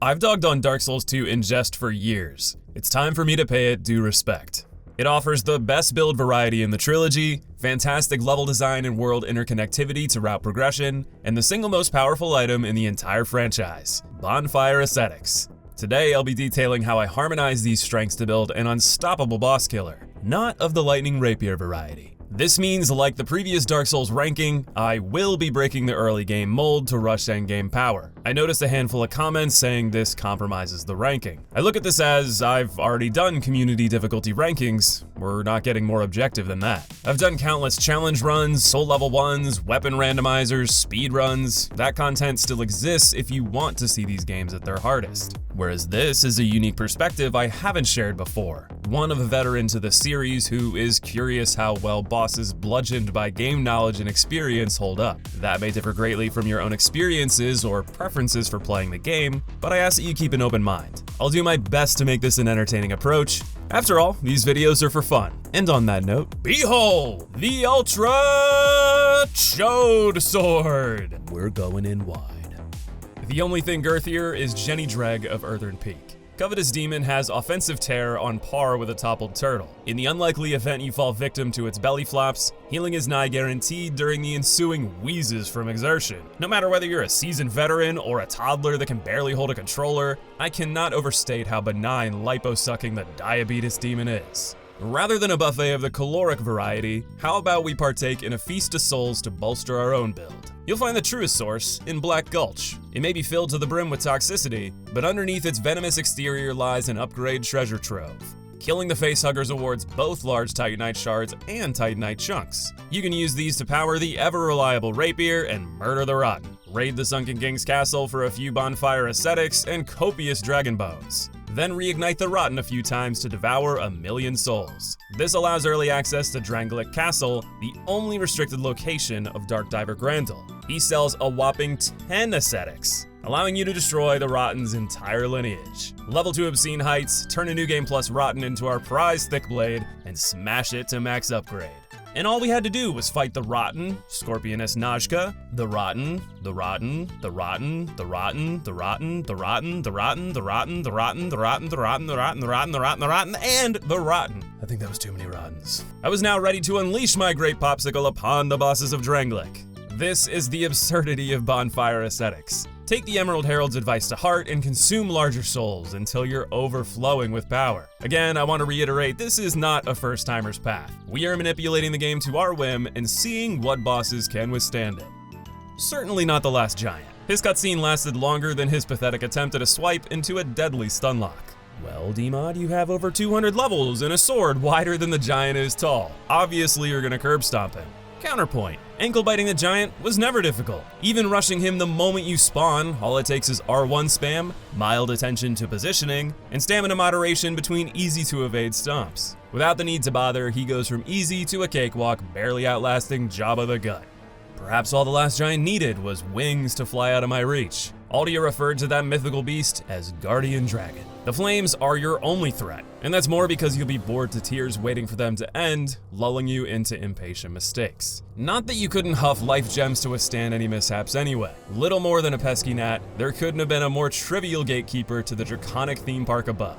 I've dogged on Dark Souls 2 in jest for years. It's time for me to pay it due respect. It offers the best build variety in the trilogy, fantastic level design and world interconnectivity to route progression, and the single most powerful item in the entire franchise, bonfire aesthetics. Today I'll be detailing how I harmonize these strengths to build an unstoppable boss killer, not of the lightning rapier variety. This means, like the previous Dark Souls ranking, I will be breaking the early game mold to rush endgame power. I noticed a handful of comments saying this compromises the ranking. I look at this as I've already done community difficulty rankings. We're not getting more objective than that. I've done countless challenge runs, soul level 1s, weapon randomizers, speed runs. That content still exists if you want to see these games at their hardest. Whereas this is a unique perspective I haven't shared before. One of a veteran to the series who is curious how well bosses bludgeoned by game knowledge and experience hold up. That may differ greatly from your own experiences or preferences for playing the game, but I ask that you keep an open mind. I'll do my best to make this an entertaining approach. After all, these videos are for fun. And on that note, behold, the Ultra Chode Sword! We're going in wide. The only thing girthier is Jenny Dreg of Erdtree Peak. Covetous Demon has offensive terror on par with a toppled turtle. In the unlikely event you fall victim to its belly flops, healing is nigh guaranteed during the ensuing wheezes from exertion. No matter whether you're a seasoned veteran or a toddler that can barely hold a controller, I cannot overstate how benign lipo-sucking the Diabetes Demon is. Rather than a buffet of the caloric variety, how about we partake in a feast of souls to bolster our own build? You'll find the truest source in Black Gulch. It may be filled to the brim with toxicity, but underneath its venomous exterior lies an upgrade treasure trove. Killing the facehuggers awards both large Titanite shards and Titanite chunks. You can use these to power the ever-reliable rapier and murder the rotten. Raid the Sunken King's castle for a few bonfire ascetics and copious dragon bones. Then reignite the rotten a few times to devour 1,000,000 souls. This allows early access to Drangleic Castle, the only restricted location of Dark Diver Grendel. He sells a whopping 10 ascetics, allowing you to destroy the Rotten's entire lineage. Level 2 obscene heights, turn a New Game Plus Rotten into our prize Thick Blade, and smash it to max upgrade. And all we had to do was fight the Rotten, Scorpioness Najka, the Rotten, the Rotten, the Rotten, the Rotten, the Rotten, the Rotten, the Rotten, the Rotten, the Rotten, the Rotten, the Rotten, the Rotten, the Rotten, the Rotten, the Rotten, and the Rotten. I think that was too many Rottens. I was now ready to unleash my great popsicle upon the bosses of Drangleic. This is the absurdity of bonfire ascetics. Take the Emerald Herald's advice to heart and consume larger souls until you're overflowing with power. Again, I want to reiterate, this is not a first-timer's path. We are manipulating the game to our whim and seeing what bosses can withstand it. Certainly not the last giant. His cutscene lasted longer than his pathetic attempt at a swipe into a deadly stunlock. Well, Dmod, you have over 200 levels and a sword wider than the giant is tall. Obviously, you're gonna curb stomp him. Counterpoint, ankle biting the giant was never difficult. Even rushing him the moment you spawn, all it takes is R1 spam, mild attention to positioning, and stamina moderation between easy to evade stomps. Without the need to bother, he goes from easy to a cakewalk, barely outlasting Jabba the Gut. Perhaps all the last giant needed was wings to fly out of my reach. Aldia referred to that mythical beast as Guardian Dragon. The flames are your only threat, and that's more because you'll be bored to tears waiting for them to end, lulling you into impatient mistakes. Not that you couldn't huff life gems to withstand any mishaps anyway. Little more than a pesky gnat, there couldn't have been a more trivial gatekeeper to the draconic theme park above.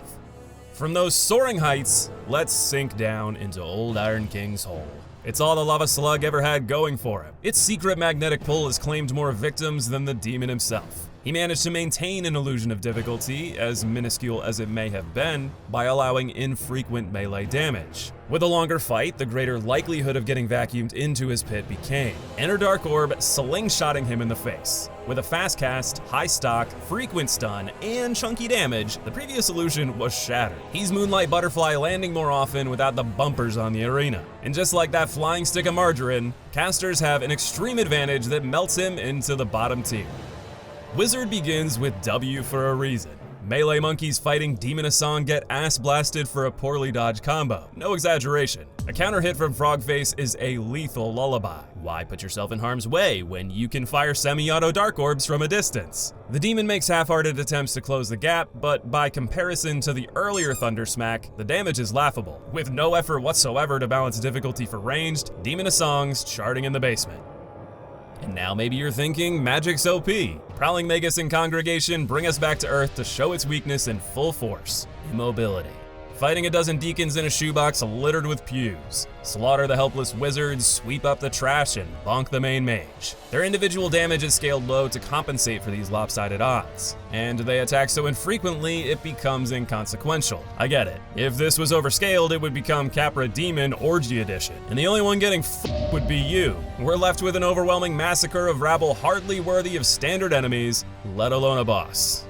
From those soaring heights, let's sink down into old Iron King's hole. It's all the lava slug ever had going for him. Its secret magnetic pull has claimed more victims than the demon himself. He managed to maintain an illusion of difficulty, as minuscule as it may have been, by allowing infrequent melee damage. With a longer fight, the greater likelihood of getting vacuumed into his pit became. Enter Dark Orb, slingshotting him in the face. With a fast cast, high stock, frequent stun, and chunky damage, the previous illusion was shattered. He's Moonlight Butterfly landing more often without the bumpers on the arena. And just like that flying stick of margarine, casters have an extreme advantage that melts him into the bottom tier. Wizard begins with W for a reason. Melee monkeys fighting Demon Asong get ass blasted for a poorly dodged combo. No exaggeration. A counter hit from Frogface is a lethal lullaby. Why put yourself in harm's way when you can fire semi-auto dark orbs from a distance? The demon makes half-hearted attempts to close the gap, but by comparison to the earlier Thunder Smack, the damage is laughable. With no effort whatsoever to balance difficulty for ranged, Demon Asong's charting in the basement. And now maybe you're thinking, Magic's OP. Prowling Magus and congregation bring us back to Earth to show its weakness in full force: immobility. Fighting a dozen deacons in a shoebox littered with pews. Slaughter the helpless wizards, sweep up the trash, and bonk the main mage. Their individual damage is scaled low to compensate for these lopsided odds, and they attack so infrequently it becomes inconsequential. I get it. If this was overscaled, it would become Capra Demon Orgy Edition, and the only one getting would be you. We're left with an overwhelming massacre of rabble hardly worthy of standard enemies, let alone a boss.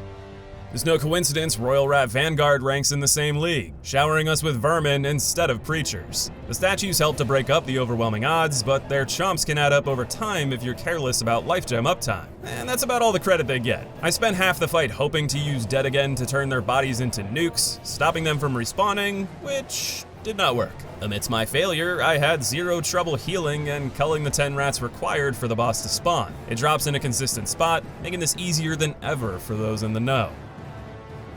It's no coincidence Royal Rat Vanguard ranks in the same league, showering us with vermin instead of preachers. The statues help to break up the overwhelming odds, but their chomps can add up over time if you're careless about life gem uptime. And that's about all the credit they get. I spent half the fight hoping to use Dead Again to turn their bodies into nukes, stopping them from respawning, which did not work. Amidst my failure, I had zero trouble healing and culling the 10 rats required for the boss to spawn. It drops in a consistent spot, making this easier than ever for those in the know.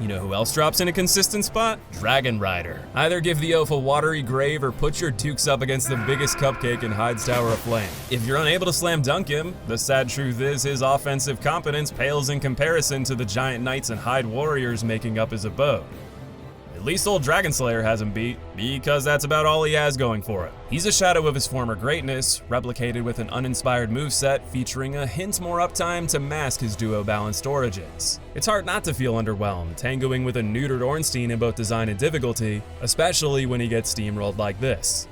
You know who else drops in a consistent spot? Dragon Rider. Either give the oaf a watery grave or put your dukes up against the biggest cupcake in Hyde's Tower of Flame. If you're unable to slam dunk him, the sad truth is his offensive competence pales in comparison to the giant knights and Hyde warriors making up his abode. At least old Dragon Slayer has him beat, because that's about all he has going for him. He's a shadow of his former greatness, replicated with an uninspired moveset featuring a hint more uptime to mask his duo-balanced origins. It's hard not to feel underwhelmed, tangoing with a neutered Ornstein in both design and difficulty, especially when he gets steamrolled like this.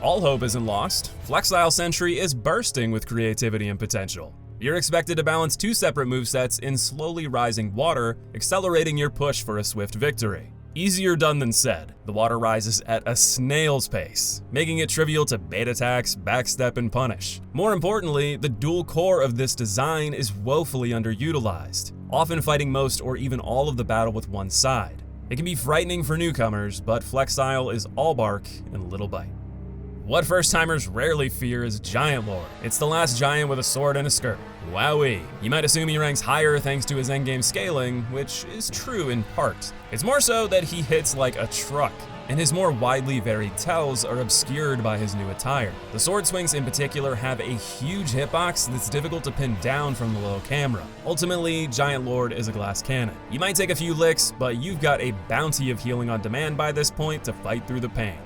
All hope isn't lost. Flexile Sentry is bursting with creativity and potential. You're expected to balance two separate movesets in slowly rising water, accelerating your push for a swift victory. Easier done than said. The water rises at a snail's pace, making it trivial to bait attacks, backstep, and punish. More importantly, the dual core of this design is woefully underutilized, often fighting most or even all of the battle with one side. It can be frightening for newcomers, but Flexile is all bark and little bite. What first-timers rarely fear is Giant Lord. It's the last giant with a sword and a skirt. Wowee. You might assume he ranks higher thanks to his endgame scaling, which is true in part. It's more so that he hits like a truck, and his more widely varied tells are obscured by his new attire. The sword swings in particular have a huge hitbox that's difficult to pin down from the low camera. Ultimately, Giant Lord is a glass cannon. You might take a few licks, but you've got a bounty of healing on demand by this point to fight through the pain.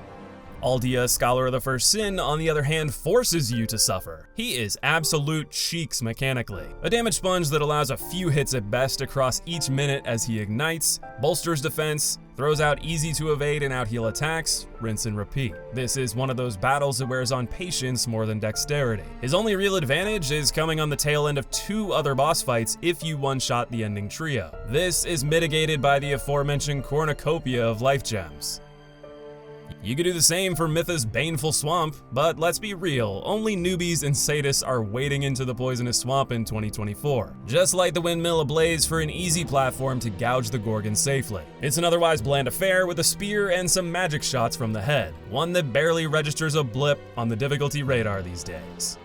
Aldia, Scholar of the First Sin, on the other hand, forces you to suffer. He is absolute cheeks mechanically. A damage sponge that allows a few hits at best across each minute as he ignites, bolsters defense, throws out easy to evade and out heal attacks, rinse and repeat. This is one of those battles that wears on patience more than dexterity. His only real advantage is coming on the tail end of two other boss fights if you one-shot the ending trio. This is mitigated by the aforementioned cornucopia of life gems. You could do the same for Mytha's Baneful Swamp, but let's be real, only newbies and sadists are wading into the poisonous swamp in 2024. Just light the windmill ablaze for an easy platform to gouge the Gorgon safely. It's an otherwise bland affair with a spear and some magic shots from the head, one that barely registers a blip on the difficulty radar these days.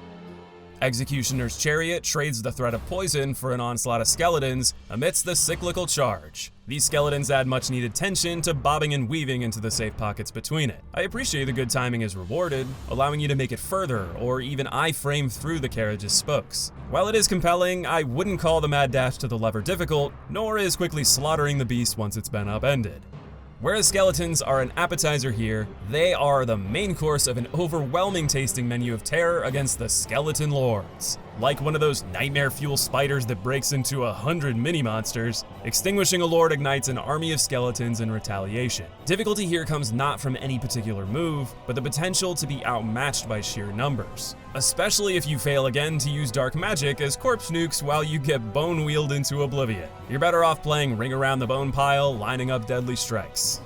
Executioner's Chariot trades the threat of poison for an onslaught of skeletons amidst the cyclical charge. These skeletons add much needed tension to bobbing and weaving into the safe pockets between it. I appreciate the good timing is rewarded, allowing you to make it further or even I-frame through the carriage's spokes. While it is compelling, I wouldn't call the mad dash to the lever difficult, nor is quickly slaughtering the beast once it's been upended. Whereas skeletons are an appetizer here, they are the main course of an overwhelming tasting menu of terror against the skeleton lords. Like one of those nightmare-fuel spiders that breaks into 100 mini-monsters, extinguishing a lord ignites an army of skeletons in retaliation. Difficulty here comes not from any particular move, but the potential to be outmatched by sheer numbers. Especially if you fail again to use dark magic as corpse nukes while you get bone-wheeled into oblivion. You're better off playing Ring Around the Bone Pile, lining up deadly strikes.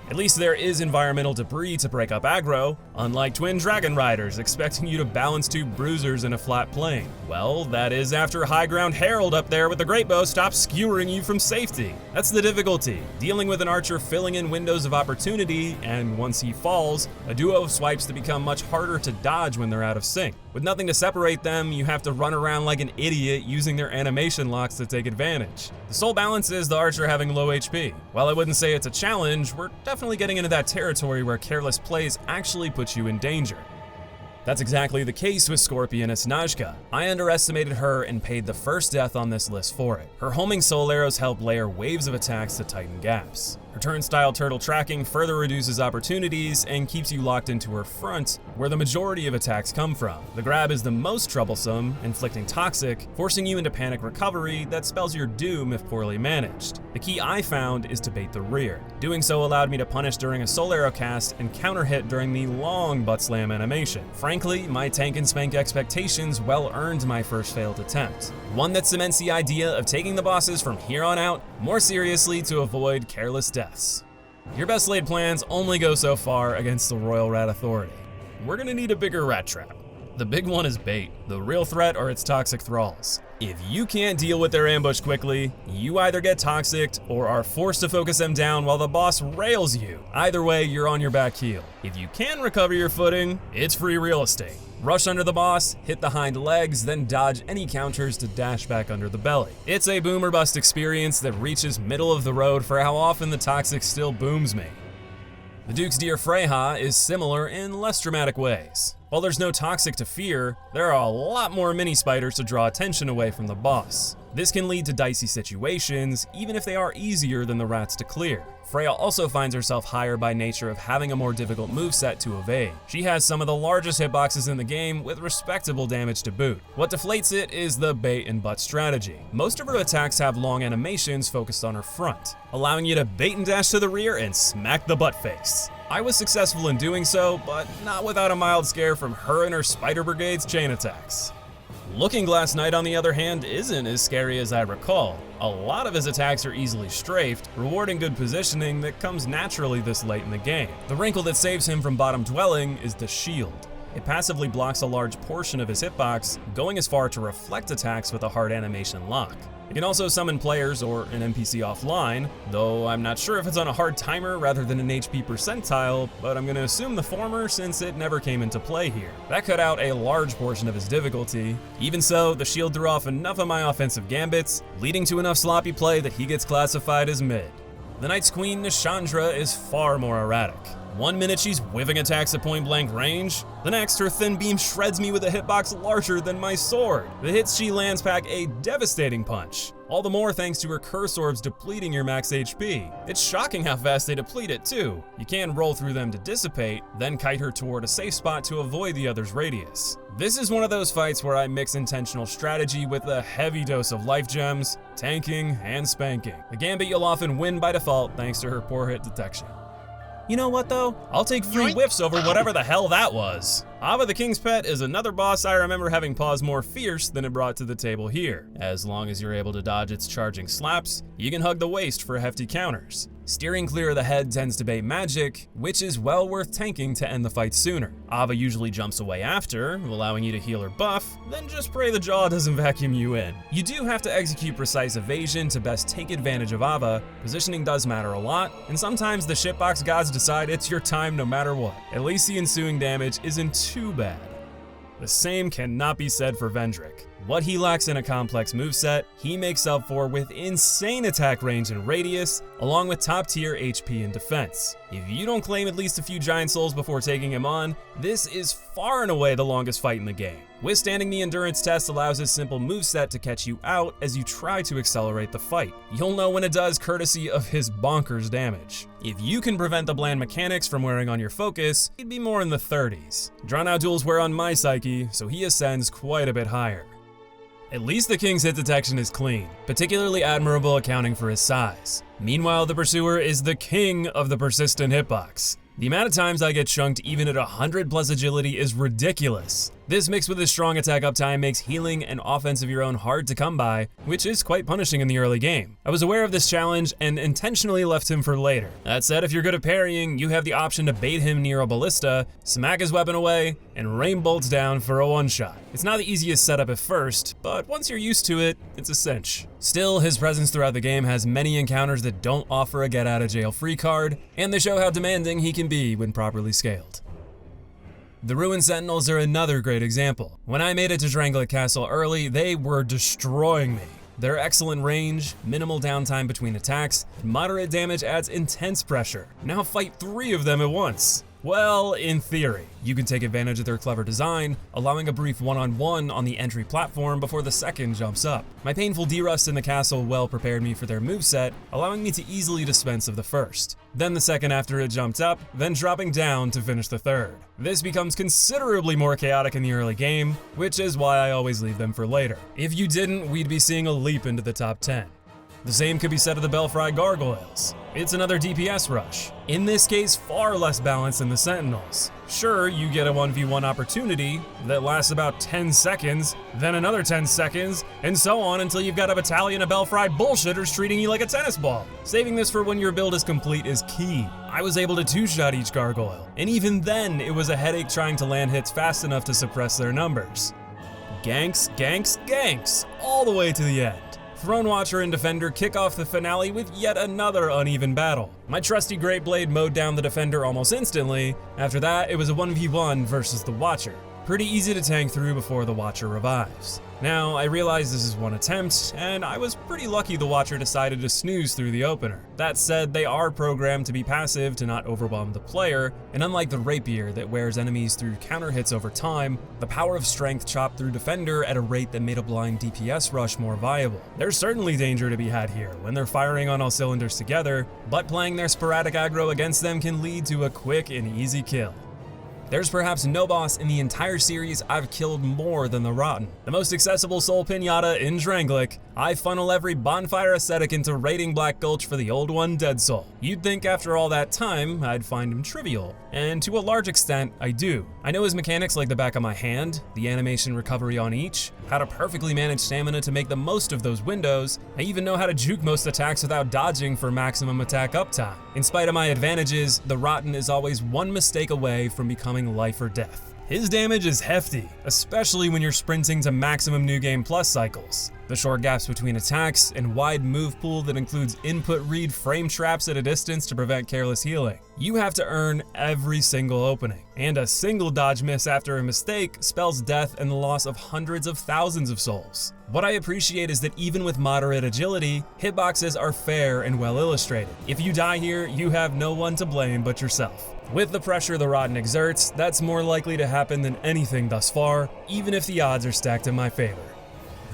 At least there is environmental debris to break up aggro, unlike twin dragon riders expecting you to balance two bruisers in a flat plane. Well, that is after High Ground Herald up there with the great bow stops skewering you from safety. That's the difficulty, dealing with an archer filling in windows of opportunity, and once he falls, a duo of swipes that become much harder to dodge when they're out of sync. With nothing to separate them, you have to run around like an idiot using their animation locks to take advantage. The sole balance is the archer having low HP. While I wouldn't say it's a challenge, we're definitely getting into that territory where careless plays actually put you in danger. That's exactly the case with Scorpioness Najka. I underestimated her and paid the first death on this list for it. Her homing soul arrows help layer waves of attacks to tighten gaps. Her turnstile turtle tracking further reduces opportunities and keeps you locked into her front, where the majority of attacks come from. The grab is the most troublesome, inflicting toxic, forcing you into panic recovery that spells your doom if poorly managed. The key I found is to bait the rear. Doing so allowed me to punish during a soul arrow cast and counter hit during the long butt slam animation. Frankly, my tank and spank expectations well earned my first failed attempt. One that cements the idea of taking the bosses from here on out more seriously to avoid careless deaths. Your best laid plans only go so far against the Royal Rat Authority. We're gonna need a bigger rat trap. The big one is bait. The real threat are its toxic thralls. If you can't deal with their ambush quickly, you either get toxicked or are forced to focus them down while the boss rails you. Either way, you're on your back heel. If you can recover your footing, it's free real estate. Rush under the boss, hit the hind legs, then dodge any counters to dash back under the belly. It's a boom or bust experience that reaches middle of the road for how often the toxic still booms me. The Duke's Deer Freyja is similar in less dramatic ways. While there's no toxic to fear, there are a lot more mini spiders to draw attention away from the boss. This can lead to dicey situations, even if they are easier than the rats to clear. Freya also finds herself higher by nature of having a more difficult moveset to evade. She has some of the largest hitboxes in the game with respectable damage to boot. What deflates it is the bait and butt strategy. Most of her attacks have long animations focused on her front, allowing you to bait and dash to the rear and smack the butt face. I was successful in doing so, but not without a mild scare from her and her Spider Brigade's chain attacks. Looking Glass Knight, on the other hand, isn't as scary as I recall. A lot of his attacks are easily strafed, rewarding good positioning that comes naturally this late in the game. The wrinkle that saves him from bottom dwelling is the shield. It passively blocks a large portion of his hitbox, going as far to reflect attacks with a hard animation lock. It can also summon players or an NPC offline, though I'm not sure if it's on a hard timer rather than an HP percentile, but I'm gonna assume the former since it never came into play here. That cut out a large portion of his difficulty. Even so, the shield threw off enough of my offensive gambits, leading to enough sloppy play that he gets classified as mid. The Knight's Queen, Nishandra, is far more erratic. One minute she's whiffing attacks at point blank range, the next her thin beam shreds me with a hitbox larger than my sword. The hits she lands pack a devastating punch, all the more thanks to her curse orbs depleting your max HP. It's shocking how fast they deplete it too. You can roll through them to dissipate, then kite her toward a safe spot to avoid the other's radius. This is one of those fights where I mix intentional strategy with a heavy dose of life gems, tanking, and spanking. A gambit you'll often win by default thanks to her poor hit detection. You know what though? I'll take free whiffs over whatever the hell that was. Ava the King's Pet is another boss I remember having paws more fierce than it brought to the table here. As long as you're able to dodge its charging slaps, you can hug the waist for hefty counters. Steering clear of the head tends to bait magic, which is well worth tanking to end the fight sooner. Ava usually jumps away after, allowing you to heal her buff, then just pray the jaw doesn't vacuum you in. You do have to execute precise evasion to best take advantage of Ava. Positioning does matter a lot, and sometimes the shitbox gods decide it's your time no matter what. At least the ensuing damage isn't too bad. The same cannot be said for Vendrick. What he lacks in a complex moveset, he makes up for with insane attack range and radius, along with top tier HP and defense. If you don't claim at least a few giant souls before taking him on, this is far and away the longest fight in the game. Withstanding the endurance test allows his simple moveset to catch you out as you try to accelerate the fight. You'll know when it does courtesy of his bonkers damage. If you can prevent the bland mechanics from wearing on your focus, he'd be more in the 30s. Drawn out duels wear on my psyche, so he ascends quite a bit higher. At least the King's hit detection is clean, particularly admirable accounting for his size. Meanwhile, the Pursuer is the king of the persistent hitbox. The amount of times I get chunked even at 100 plus agility is ridiculous. This mixed with his strong attack uptime makes healing and offense of your own hard to come by, which is quite punishing in the early game. I was aware of this challenge and intentionally left him for later. That said, if you're good at parrying, you have the option to bait him near a ballista, smack his weapon away, and rain bolts down for a one-shot. It's not the easiest setup at first, but once you're used to it, it's a cinch. Still, his presence throughout the game has many encounters that don't offer a get-out-of-jail-free card, and they show how demanding he can be when properly scaled. The Ruined Sentinels are another great example. When I made it to Drangleic Castle early, they were destroying me. Their excellent range, minimal downtime between attacks, and moderate damage adds intense pressure. Now fight 3 of them at once. Well, in theory, you can take advantage of their clever design, allowing a brief one-on-one on the entry platform before the second jumps up. My painful derust in the castle well prepared me for their moveset, allowing me to easily dispense of the first. Then the second after it jumped up, then dropping down to finish the third. This becomes considerably more chaotic in the early game, which is why I always leave them for later. If you didn't, we'd be seeing a leap into the top 10. The same could be said of the Belfry Gargoyles. It's another DPS rush. In this case, far less balanced than the Sentinels. Sure, you get a 1v1 opportunity that lasts about 10 seconds, then another 10 seconds, and so on until you've got a battalion of Belfry bullshitters treating you like a tennis ball. Saving this for when your build is complete is key. I was able to two-shot each gargoyle, and even then, it was a headache trying to land hits fast enough to suppress their numbers. Ganks, ganks, ganks, all the way to the end. Throne Watcher and Defender kick off the finale with yet another uneven battle. My trusty Great Blade mowed down the Defender almost instantly. After that, it was a 1v1 versus the Watcher. Pretty easy to tank through before the Watcher revives. Now, I realize this is one attempt, and I was pretty lucky the Watcher decided to snooze through the opener. That said, they are programmed to be passive to not overwhelm the player, and unlike the Rapier that wears enemies through counter hits over time, the power of strength chopped through Defender at a rate that made a blind DPS rush more viable. There's certainly danger to be had here when they're firing on all cylinders together, but playing their sporadic aggro against them can lead to a quick and easy kill. There's perhaps no boss in the entire series I've killed more than the Rotten. The most accessible soul pinata in Drangleic, I funnel every bonfire ascetic into raiding Black Gulch for the old one, Dead Soul. You'd think after all that time, I'd find him trivial, and to a large extent, I do. I know his mechanics like the back of my hand, the animation recovery on each, how to perfectly manage stamina to make the most of those windows. I even know how to juke most attacks without dodging for maximum attack uptime. In spite of my advantages, the Rotten is always one mistake away from becoming life or death. His damage is hefty, especially when you're sprinting to maximum New Game Plus cycles. The short gaps between attacks and wide move pool that includes input read frame traps at a distance to prevent careless healing. You have to earn every single opening, and a single dodge miss after a mistake spells death and the loss of hundreds of thousands of souls. What I appreciate is that even with moderate agility, hitboxes are fair and well illustrated. If you die here, you have no one to blame but yourself. With the pressure the Rotten exerts, that's more likely to happen than anything thus far, even if the odds are stacked in my favor.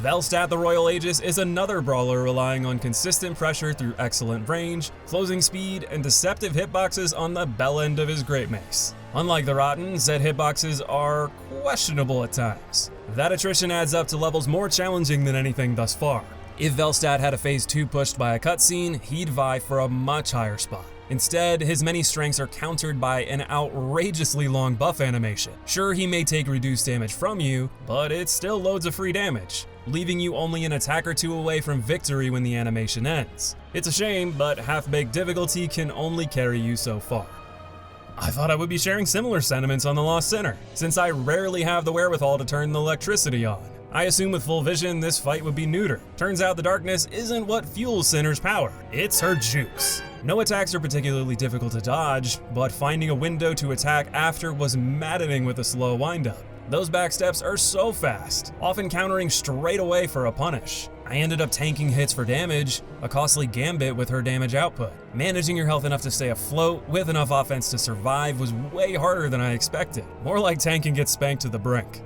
Velstadt the Royal Aegis is another brawler relying on consistent pressure through excellent range, closing speed, and deceptive hitboxes on the bell end of his Great Mace. Unlike the Rotten, Zed hitboxes are questionable at times. That attrition adds up to levels more challenging than anything thus far. If Velstadt had a phase 2 pushed by a cutscene, he'd vie for a much higher spot. Instead, his many strengths are countered by an outrageously long buff animation. Sure, he may take reduced damage from you, but it's still loads of free damage, leaving you only an attack or two away from victory when the animation ends. It's a shame, but half-baked difficulty can only carry you so far. I thought I would be sharing similar sentiments on The Lost Sinner, since I rarely have the wherewithal to turn the electricity on. I assume with full vision this fight would be neuter. Turns out the darkness isn't what fuels Sinner's power, it's her jukes. No attacks are particularly difficult to dodge, but finding a window to attack after was maddening with a slow windup. Those backsteps are so fast, often countering straight away for a punish. I ended up tanking hits for damage, a costly gambit with her damage output. Managing your health enough to stay afloat with enough offense to survive was way harder than I expected. More like tank and get spanked to the brink.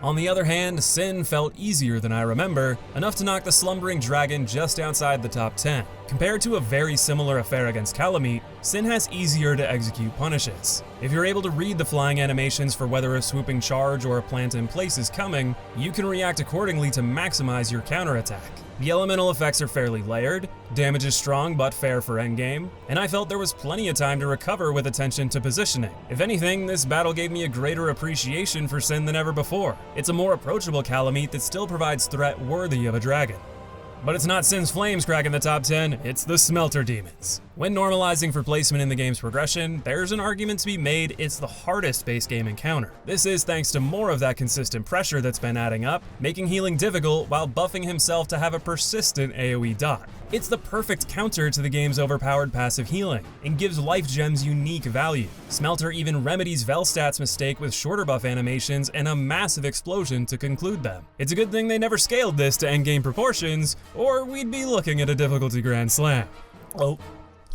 On the other hand, Sin felt easier than I remember, enough to knock the Slumbering Dragon just outside the top 10. Compared to a very similar affair against Calamite, Sin has easier to execute punishes. If you're able to read the flying animations for whether a swooping charge or a plant in place is coming, you can react accordingly to maximize your counterattack. The elemental effects are fairly layered, damage is strong but fair for endgame, and I felt there was plenty of time to recover with attention to positioning. If anything, this battle gave me a greater appreciation for Sin than ever before. It's a more approachable Calamite that still provides threat worthy of a dragon. But it's not Sin's Flames cracking the top 10, it's the Smelter Demons. When normalizing for placement in the game's progression, there's an argument to be made it's the hardest base game encounter. This is thanks to more of that consistent pressure that's been adding up, making healing difficult while buffing himself to have a persistent AoE dot. It's the perfect counter to the game's overpowered passive healing, and gives life gems unique value. Smelter even remedies Velstadt's mistake with shorter buff animations and a massive explosion to conclude them. It's a good thing they never scaled this to endgame proportions, or we'd be looking at a difficulty grand slam. Oh,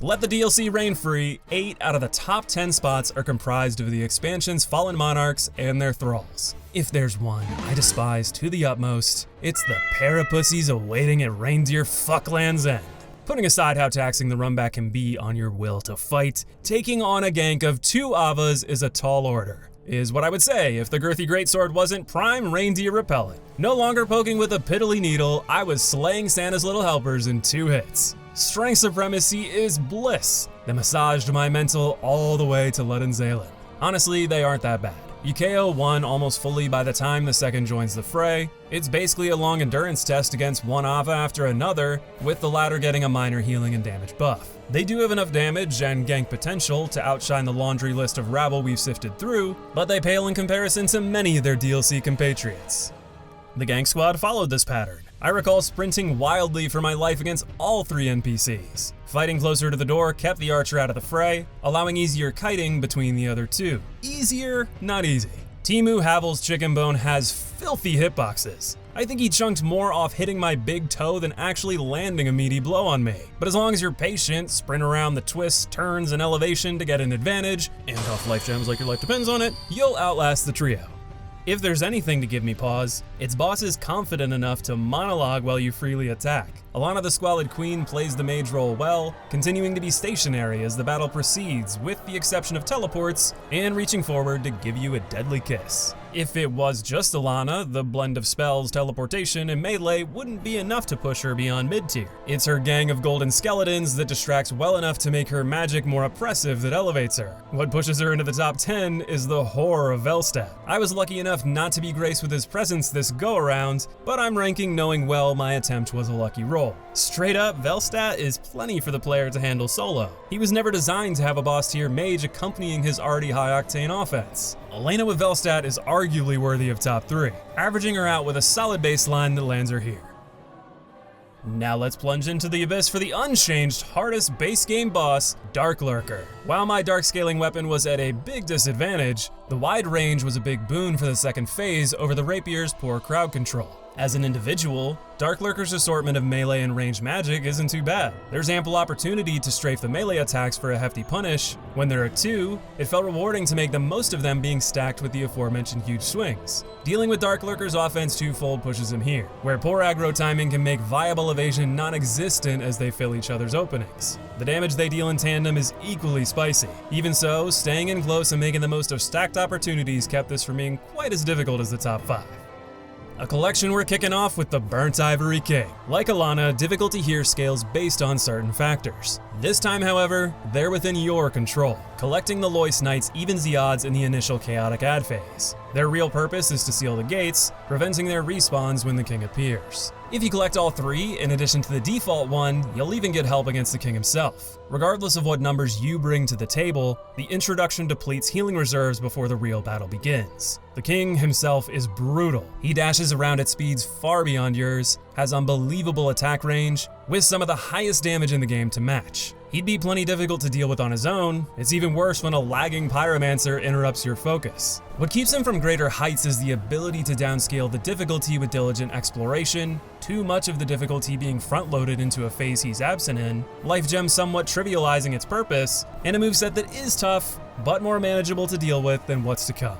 Let the DLC reign free. 8 out of the top 10 spots are comprised of the expansion's fallen monarchs and their thralls. If there's one I despise to the utmost, it's the pair of pussies awaiting at Reindeer Fuckland's End. Putting aside how taxing the runback can be on your will to fight, taking on a gank of 2 Avas is a tall order, is what I would say if the girthy greatsword wasn't prime reindeer repellent. No longer poking with a piddly needle, I was slaying Santa's little helpers in 2 hits. Strength supremacy is bliss that massaged my mental all the way to Ludden. Honestly, they aren't that bad. You KO one almost fully by the time the second joins the fray. It's basically a long endurance test against one Ava after another, with the latter getting a minor healing and damage buff. They do have enough damage and gank potential to outshine the laundry list of rabble we've sifted through, but they pale in comparison to many of their DLC compatriots. The gank squad followed this pattern. I recall sprinting wildly for my life against all 3 NPCs. Fighting closer to the door kept the archer out of the fray, allowing easier kiting between the other 2. Easier, not easy. Timu Havel's chicken bone has filthy hitboxes. I think he chunked more off hitting my big toe than actually landing a meaty blow on me. But as long as you're patient, sprint around the twists, turns, and elevation to get an advantage, and off life gems like your life depends on it, you'll outlast the trio. If there's anything to give me pause, it's bosses confident enough to monologue while you freely attack. Alonne the Squalid Queen plays the mage role well, continuing to be stationary as the battle proceeds, with the exception of teleports, and reaching forward to give you a deadly kiss. If it was just Alonne, the blend of spells, teleportation, and melee wouldn't be enough to push her beyond mid-tier. It's her gang of golden skeletons that distracts well enough to make her magic more oppressive that elevates her. What pushes her into the top 10 is the horror of Velstadt. I was lucky enough not to be graced with his presence this go-around, but I'm ranking knowing well my attempt was a lucky roll. Straight up, Velstadt is plenty for the player to handle solo. He was never designed to have a boss tier mage accompanying his already high-octane offense. Elena with Velstadt is arguably worthy of top 3, averaging her out with a solid baseline that lands her here. Now let's plunge into the abyss for the unchanged, hardest base game boss, Darklurker. While my dark scaling weapon was at a big disadvantage, the wide range was a big boon for the second phase over the rapier's poor crowd control. As an individual, Darklurker's assortment of melee and range magic isn't too bad. There's ample opportunity to strafe the melee attacks for a hefty punish. When there are 2, it felt rewarding to make the most of them being stacked with the aforementioned huge swings. Dealing with Darklurker's offense twofold pushes him here, where poor aggro timing can make viable evasion non-existent as they fill each other's openings. The damage they deal in tandem is equally spicy. Even so, staying in close and making the most of stacked opportunities kept this from being quite as difficult as the top 5. A collection we're kicking off with the burnt Ivory King. Like Alonne, difficulty here scales based on certain factors. This time, however, they're within your control. Collecting the Lois Knights evens the odds in the initial chaotic ad phase. Their real purpose is to seal the gates, preventing their respawns when the king appears. If you collect all 3, in addition to the default one, you'll even get help against the king himself. Regardless of what numbers you bring to the table, the introduction depletes healing reserves before the real battle begins. The king himself is brutal. He dashes around at speeds far beyond yours, has unbelievable attack range, with some of the highest damage in the game to match. He'd be plenty difficult to deal with on his own. It's even worse when a lagging pyromancer interrupts your focus. What keeps him from greater heights is the ability to downscale the difficulty with diligent exploration, too much of the difficulty being front-loaded into a phase he's absent in, life gems somewhat trivializing its purpose, and a moveset that is tough, but more manageable to deal with than what's to come.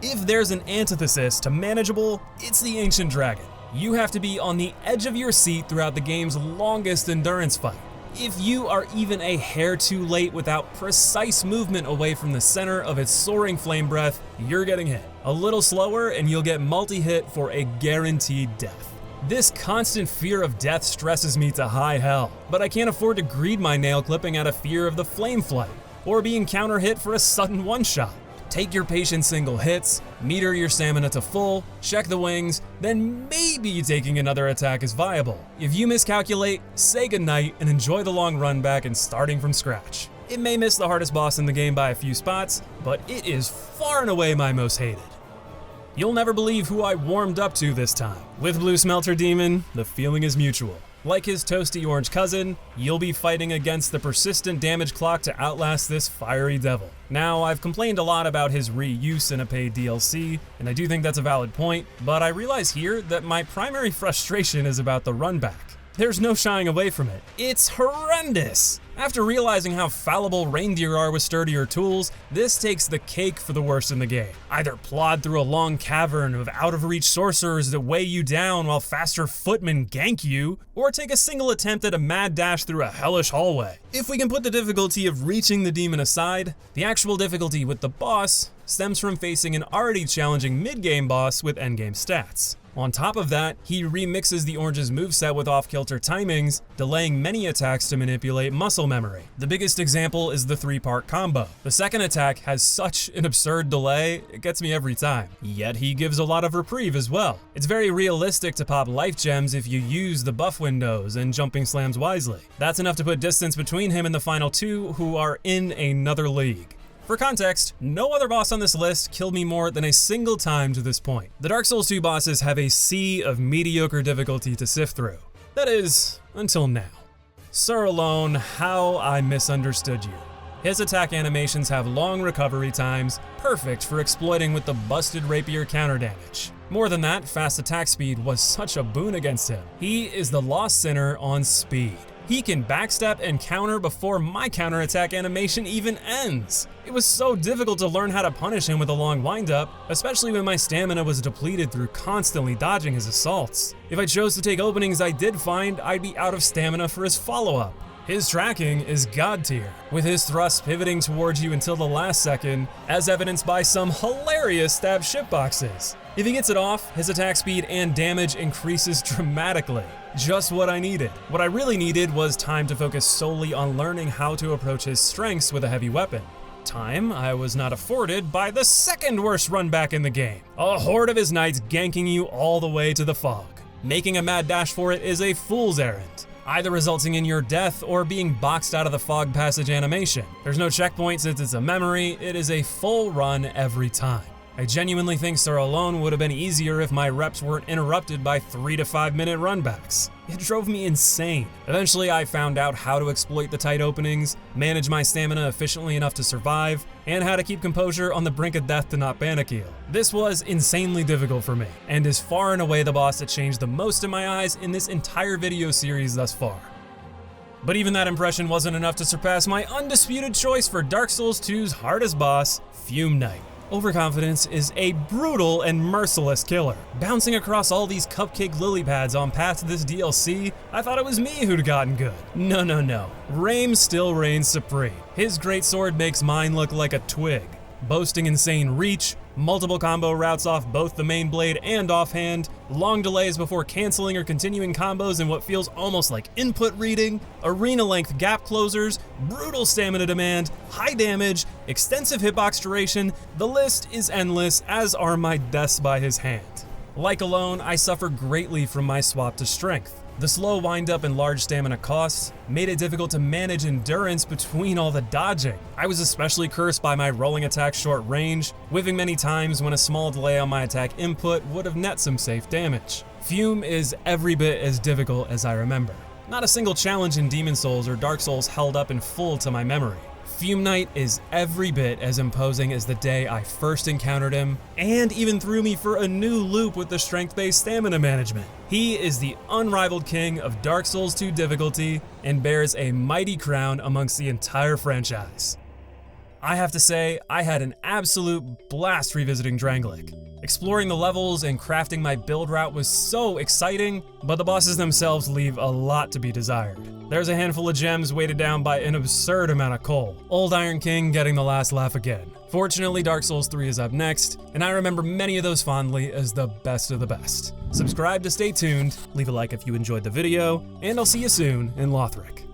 If there's an antithesis to manageable, it's the Ancient Dragon. You have to be on the edge of your seat throughout the game's longest endurance fight. If you are even a hair too late without precise movement away from the center of its soaring flame breath, you're getting hit. A little slower and you'll get multi-hit for a guaranteed death. This constant fear of death stresses me to high hell, but I can't afford to greed my nail clipping out of fear of the flame flight, or being counter-hit for a sudden one-shot. Take your patient single hits, meter your stamina to full, check the wings, then maybe taking another attack is viable. If you miscalculate, say goodnight and enjoy the long run back and starting from scratch. It may miss the hardest boss in the game by a few spots, but it is far and away my most hated. You'll never believe who I warmed up to this time. With Blue Smelter Demon, the feeling is mutual. Like his toasty orange cousin, you'll be fighting against the persistent damage clock to outlast this fiery devil. Now, I've complained a lot about his reuse in a paid DLC, and I do think that's a valid point, but I realize here that my primary frustration is about the run back. There's no shying away from it. It's horrendous! After realizing how fallible reindeer are with sturdier tools, this takes the cake for the worst in the game. Either plod through a long cavern of out-of-reach sorcerers that weigh you down while faster footmen gank you, or take a single attempt at a mad dash through a hellish hallway. If we can put the difficulty of reaching the demon aside, the actual difficulty with the boss stems from facing an already challenging mid-game boss with endgame stats. On top of that, he remixes the Orange's moveset with off-kilter timings, delaying many attacks to manipulate muscle memory. The biggest example is the 3-part combo. The second attack has such an absurd delay, it gets me every time. Yet he gives a lot of reprieve as well. It's very realistic to pop life gems if you use the buff windows and jumping slams wisely. That's enough to put distance between him and the final two, who are in another league. For context, no other boss on this list killed me more than a single time to this point. The Dark Souls 2 bosses have a sea of mediocre difficulty to sift through. That is, until now. Sir Alonne, how I misunderstood you. His attack animations have long recovery times, perfect for exploiting with the busted rapier counter damage. More than that, fast attack speed was such a boon against him. He is the lost sinner on speed. He can backstep and counter before my counterattack animation even ends. It was so difficult to learn how to punish him with a long windup, especially when my stamina was depleted through constantly dodging his assaults. If I chose to take openings I did find, I'd be out of stamina for his follow-up. His tracking is god tier, with his thrust pivoting towards you until the last second, as evidenced by some hilarious stab shitboxes. If he gets it off, his attack speed and damage increases dramatically. Just what I needed. What I really needed was time to focus solely on learning how to approach his strengths with a heavy weapon. Time I was not afforded by the second worst run back in the game. A horde of his knights ganking you all the way to the fog. Making a mad dash for it is a fool's errand, either resulting in your death or being boxed out of the fog passage animation. There's no checkpoint since it's a memory, it is a full run every time. I genuinely think Sir Alonne would have been easier if my reps weren't interrupted by 3 to 5 minute runbacks. It drove me insane. Eventually I found out how to exploit the tight openings, manage my stamina efficiently enough to survive, and how to keep composure on the brink of death to not panic heal. This was insanely difficult for me, and is far and away the boss that changed the most in my eyes in this entire video series thus far. But even that impression wasn't enough to surpass my undisputed choice for Dark Souls 2's hardest boss, Fume Knight. Overconfidence is a brutal and merciless killer. Bouncing across all these cupcake lily pads on path to this DLC, I thought it was me who'd gotten good. No. Rame still reigns supreme. His greatsword makes mine look like a twig. Boasting insane reach, multiple combo routes off both the main blade and offhand, long delays before canceling or continuing combos in what feels almost like input reading, arena-length gap closers, brutal stamina demand, high damage, extensive hitbox duration, the list is endless, as are my deaths by his hand. Like Alonne, I suffer greatly from my swap to strength. The slow windup and large stamina costs made it difficult to manage endurance between all the dodging. I was especially cursed by my rolling attack short range, whiffing many times when a small delay on my attack input would have net some safe damage. Fume is every bit as difficult as I remember. Not a single challenge in Demon Souls or Dark Souls held up in full to my memory. Fume Knight is every bit as imposing as the day I first encountered him, and even threw me for a new loop with the strength-based stamina management. He is the unrivaled king of Dark Souls 2 difficulty, and bears a mighty crown amongst the entire franchise. I have to say, I had an absolute blast revisiting Drangleic. Exploring the levels and crafting my build route was so exciting, but the bosses themselves leave a lot to be desired. There's a handful of gems weighted down by an absurd amount of coal. Old Iron King getting the last laugh again. Fortunately, Dark Souls 3 is up next, and I remember many of those fondly as the best of the best. Subscribe to stay tuned, leave a like if you enjoyed the video, and I'll see you soon in Lothric.